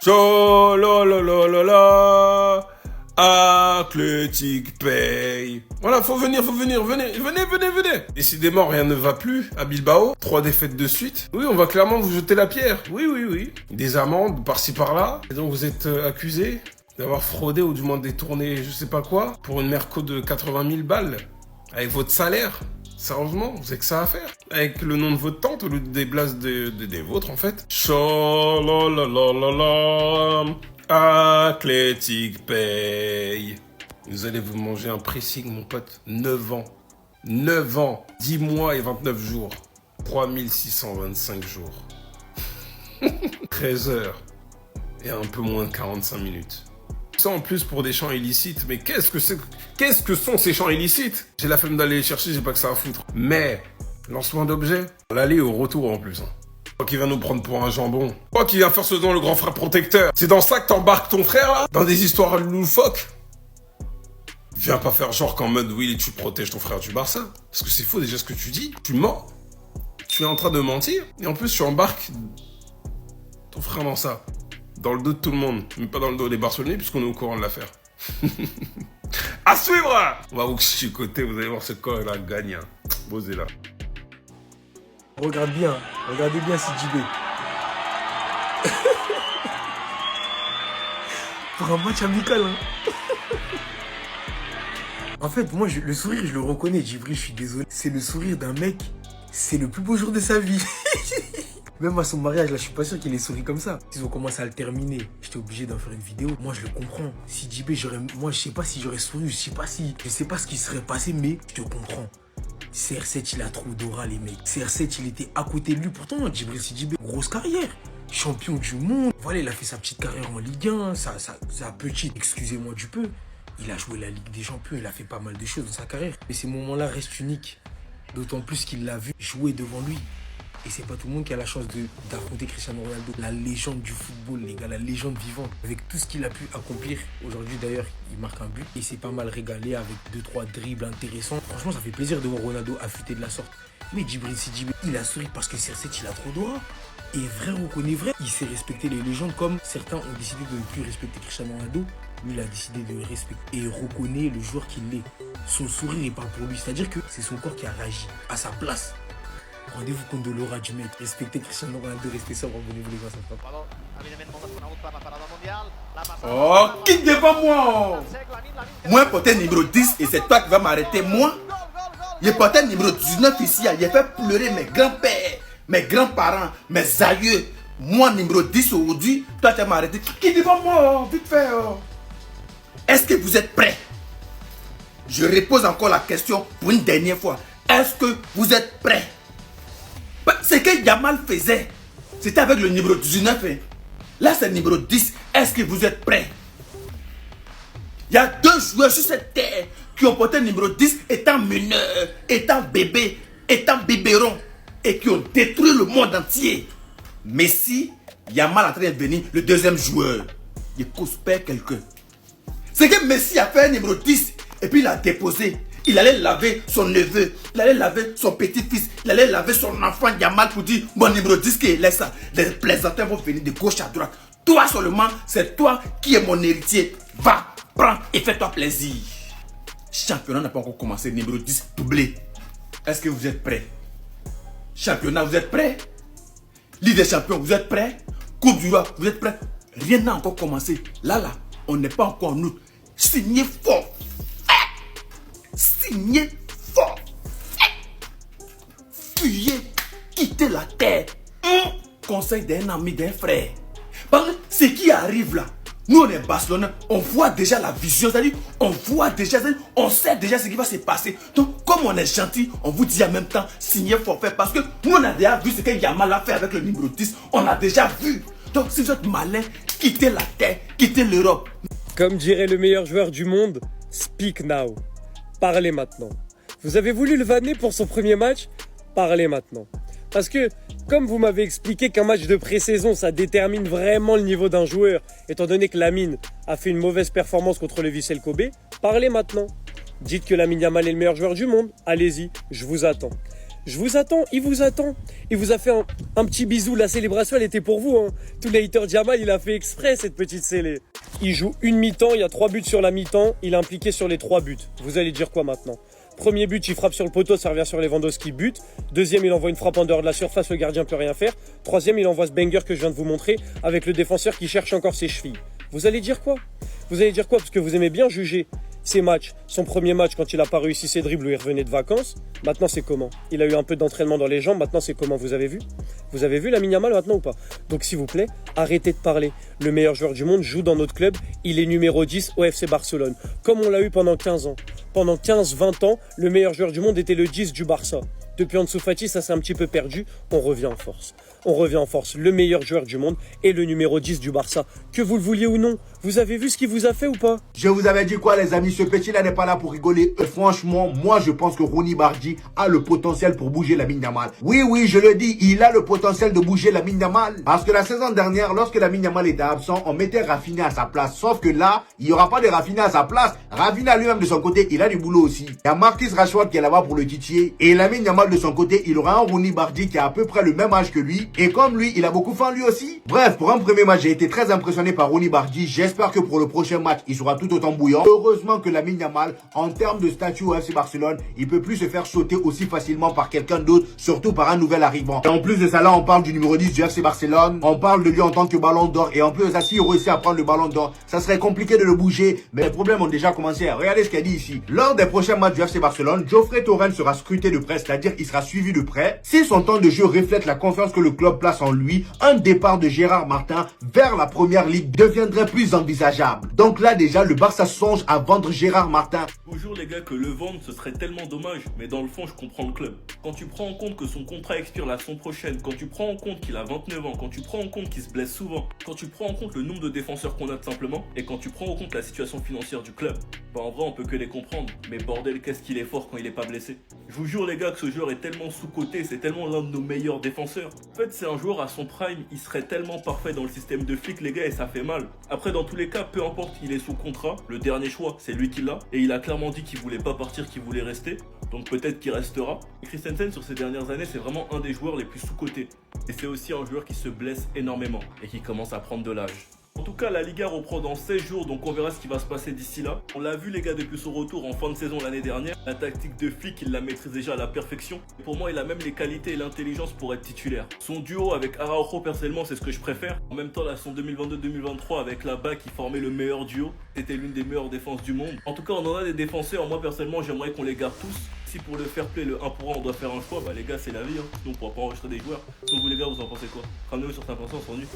Chololololala, Athletic paye. Voilà, faut venir, venez. Décidément, rien ne va plus à Bilbao. 3 défaites de suite. Oui, on va clairement vous jeter la pierre. Oui. Des amendes par-ci par-là. Et donc vous êtes accusé d'avoir fraudé ou du moins détourné je sais pas quoi pour une merco de 80 000 balles. Avec votre salaire. Sérieusement, vous avez que ça à faire. Avec le nom de votre tante au lieu des blases des vôtres en fait. Chololololala, Athletic paye. Vous allez vous manger un pressing, mon pote. 9 ans. 9 ans. 10 mois et 29 jours. 3625 jours. 13 heures. Et un peu moins de 45 minutes. Ça en plus pour des champs illicites. Mais qu'est-ce que sont ces champs illicites? J'ai la flemme d'aller les chercher, j'ai pas que ça à foutre. Mais, lancement d'objets, l'aller et au retour en plus. Toi qui viens nous prendre pour un jambon. Toi qui viens faire ce don le grand frère protecteur. C'est dans ça que t'embarques ton frère là? Dans des histoires loufoques? Viens pas faire genre qu'en mode oui tu protèges ton frère du Barça. Parce que c'est faux déjà ce que tu dis. Tu mens. Tu es en train de mentir. Et en plus tu embarques ton frère dans ça. Dans le dos de tout le monde. Mais pas dans le dos des Barcelonais puisqu'on est au courant de l'affaire. À suivre. On va vous chicoter. Vous allez voir ce corps là gagne. Posez là. Regardez bien CJB. Pour un match amical, hein. En fait, moi, le sourire, je le reconnais, Djibril, je suis désolé. C'est le sourire d'un mec, c'est le plus beau jour de sa vie. Même à son mariage, là, je suis pas sûr qu'il ait souri comme ça. Ils ont commencé à le terminer. J'étais obligé d'en faire une vidéo. Moi, je le comprends. Si JB, moi, je sais pas si j'aurais souri, je sais pas ce qui serait passé, mais je te comprends. CR7, il a trop d'aura, les mecs. CR7, il était à côté de lui. Pourtant, Djibril CJB, grosse carrière. Champion du monde. Voilà, il a fait sa petite carrière en Ligue 1. Sa petite, excusez-moi du peu. Il a joué la Ligue des Champions. Il a fait pas mal de choses dans sa carrière. Mais ces moments-là restent uniques. D'autant plus qu'il l'a vu jouer devant lui. Et c'est pas tout le monde qui a la chance d'affronter Cristiano Ronaldo. La légende du football, les gars. La légende vivante. Avec tout ce qu'il a pu accomplir. Aujourd'hui, d'ailleurs, il marque un but. Il s'est pas mal régalé avec 2-3 dribbles intéressants. Franchement, ça fait plaisir de voir Ronaldo affûté de la sorte. Mais Djibril CJB, il a souri parce que CR7, il a trop d'aura. Et vrai, on reconnaît vrai. Il sait respecter les légendes comme certains ont décidé de ne plus respecter Cristiano Ronaldo. Lui, il a décidé de le respecter. Et il reconnaît le joueur qu'il est. Son sourire, il parle pour lui. C'est-à-dire que c'est son corps qui a réagi à sa place. Rendez-vous compte de l'aura du mec. Respectez Cristiano Ronaldo, restez sobre, abonnez-vous les gars, ça se Oh, quitte devant moi. Moi, porteur numéro 10 et c'est toi qui vas m'arrêter, moi. Il est porteur numéro 19 ici, il a fait pleurer mes grands-pères, mes grands-parents, mes aïeux. Moi, numéro 10 aujourd'hui, toi tu vas m'arrêter. Quitte devant moi, vite fait. Est-ce que vous êtes prêts? Je repose encore la question pour une dernière fois. Est-ce que vous êtes prêts? Ce que Yamal faisait, c'était avec le numéro 19. Hein. Là, c'est le numéro 10. Est-ce que vous êtes prêts? Il y a 2 joueurs sur cette terre qui ont porté le numéro 10 étant meneurs, étant bébés, étant biberons et qui ont détruit le monde entier. Messi, Yamal est en train de venir le deuxième joueur. Il prospère quelqu'un. C'est que Messi a fait un numéro 10 et puis il a déposé. Il allait laver son neveu, il allait laver son petit-fils, il allait laver son enfant Yamal pour dire mon numéro 10 qui est là ça. Les plaisantins vont venir de gauche à droite. Toi seulement, c'est toi qui es mon héritier. Va, prends et fais-toi plaisir. Championnat n'a pas encore commencé, numéro 10 doublé. Est-ce que vous êtes prêts? Championnat, vous êtes prêts? Ligue des champions, vous êtes prêts? Coupe du roi, vous êtes prêts? Rien n'a encore commencé. Là, on n'est pas encore en août. Signez fort. Signez fort. Fuyez. Quittez la terre. Conseil d'un ami, d'un frère. Parce que ce qui arrive là, nous on est Barcelonais, on voit déjà la vision, c'est-à-dire on voit déjà, on sait déjà ce qui va se passer. Donc comme on est gentil, on vous dit en même temps, signez forfait. Parce que nous on a déjà vu ce que Yamal a fait avec le numéro 10. On a déjà vu. Donc si vous êtes malin, quittez la terre, quittez l'Europe. Comme dirait le meilleur joueur du monde, speak now. Parlez maintenant. Vous avez voulu le vanner pour son premier match? Parlez maintenant. Parce que, comme vous m'avez expliqué qu'un match de pré-saison, ça détermine vraiment le niveau d'un joueur, étant donné que Lamine a fait une mauvaise performance contre le Vissel Kobe, parlez maintenant. Dites que Lamine Yamal est le meilleur joueur du monde. Allez-y, je vous attends. Je vous attends, il vous attend. Il vous a fait un petit bisou, la célébration elle était pour vous. Hein. Tout l'hater Jamal, il a fait exprès cette petite scellée. Il joue une mi-temps, il y a 3 buts sur la mi-temps, il est impliqué sur les 3 buts. Vous allez dire quoi maintenant? Premier but, il frappe sur le poteau, ça revient sur Lewandowski, but. Deuxième, il envoie une frappe en dehors de la surface, le gardien peut rien faire. Troisième, il envoie ce banger que je viens de vous montrer avec le défenseur qui cherche encore ses chevilles. Vous allez dire quoi? Vous allez dire quoi? Parce que vous aimez bien juger ses matchs. Son premier match, quand il n'a pas réussi ses dribbles où il revenait de vacances. Maintenant, c'est comment? Il a eu un peu d'entraînement dans les jambes. Maintenant, c'est comment? Vous avez vu? Vous avez vu Lamine Yamal maintenant ou pas? Donc, s'il vous plaît, arrêtez de parler. Le meilleur joueur du monde joue dans notre club. Il est numéro 10 au FC Barcelone. Comme on l'a eu pendant 15 ans. Pendant 15-20 ans, le meilleur joueur du monde était le 10 du Barça. Depuis Ansu Fati, ça s'est un petit peu perdu. On revient en force. On revient en force. Le meilleur joueur du monde est le numéro 10 du Barça. Que vous le vouliez ou non, vous avez vu ce qu'il vous a fait ou pas? Je vous avais dit quoi les amis, ce petit-là n'est pas là pour rigoler. Franchement, moi je pense que Rooney Bardi a le potentiel pour bouger Lamine Yamal. Oui, je le dis, il a le potentiel de bouger Lamine Yamal. Parce que la saison dernière, lorsque Lamine Yamal était absent, on mettait Rafinha à sa place. Sauf que là, il n'y aura pas de Rafinha à sa place. Rafinha lui-même de son côté, il a du boulot aussi. Il y a Marcus Rashford qui est là-bas pour le titiller. Et Lamine Yamal de son côté, il aura un Rooney Bardi qui a à peu près le même âge que lui. Et comme lui, il a beaucoup faim lui aussi. Bref, pour un premier match, j'ai été très impressionné par Rooney Bardi. J'espère que pour le prochain match, il sera tout autant bouillant. Heureusement que Lamine Yamal, en termes de statut au FC Barcelone, il peut plus se faire sauter aussi facilement par quelqu'un d'autre, surtout par un nouvel arrivant. Et en plus de ça, là, on parle du numéro 10 du FC Barcelone. On parle de lui en tant que ballon d'or. Et en plus de ça, s'il réussit à prendre le ballon d'or, ça serait compliqué de le bouger. Mais les problèmes ont déjà commencé. Regardez ce qu'il dit ici. Lors des prochains matchs du FC Barcelone, Geoffrey Torrent sera scruté de près, c'est-à-dire qu'il sera suivi de près. Si son temps de jeu reflète la confiance que le club place en lui, un départ de Gérard Martin vers la première ligue deviendrait plus envisageable. Donc là déjà, le Barça songe à vendre Gérard Martin. Bonjour les gars, que le vendre ce serait tellement dommage, mais dans le fond je comprends le club. Quand tu prends en compte que son contrat expire la saison prochaine, quand tu prends en compte qu'il a 29 ans, quand tu prends en compte qu'il se blesse souvent, quand tu prends en compte le nombre de défenseurs qu'on a tout simplement, et quand tu prends en compte la situation financière du club, bah en vrai on peut que les comprendre, mais bordel qu'est-ce qu'il est fort quand il est pas blessé. Je vous jure les gars que ce joueur est tellement sous-coté, c'est tellement l'un de nos meilleurs défenseurs. En fait c'est un joueur à son prime, il serait tellement parfait dans le système de flic les gars et ça fait mal. Après dans tous les cas, peu importe qu'il est sous contrat, le dernier choix c'est lui qui l'a, et il a clairement dit qu'il voulait pas partir, qu'il voulait rester, donc peut-être qu'il restera. Christensen sur ces dernières années c'est vraiment un des joueurs les plus sous-cotés. Et c'est aussi un joueur qui se blesse énormément et qui commence à prendre de l'âge. En tout cas, la Liga reprend dans 16 jours, donc on verra ce qui va se passer d'ici là. On l'a vu les gars depuis son retour en fin de saison l'année dernière. La tactique de flic, il la maîtrise déjà à la perfection. Et pour moi, il a même les qualités et l'intelligence pour être titulaire. Son duo avec Araujo, personnellement, c'est ce que je préfère. En même temps, la saison 2022-2023 avec la BA qui formait le meilleur duo. C'était l'une des meilleures défenses du monde. En tout cas, on en a des défenseurs. Moi, personnellement, j'aimerais qu'on les garde tous. Si pour le fair play, le 1 pour 1, on doit faire un choix, bah les gars, c'est la vie. Sinon, on pourra pas enregistrer des joueurs. Donc vous les gars, vous en pensez quoi? Ramenez-vous sur 5%, on s'ennuie.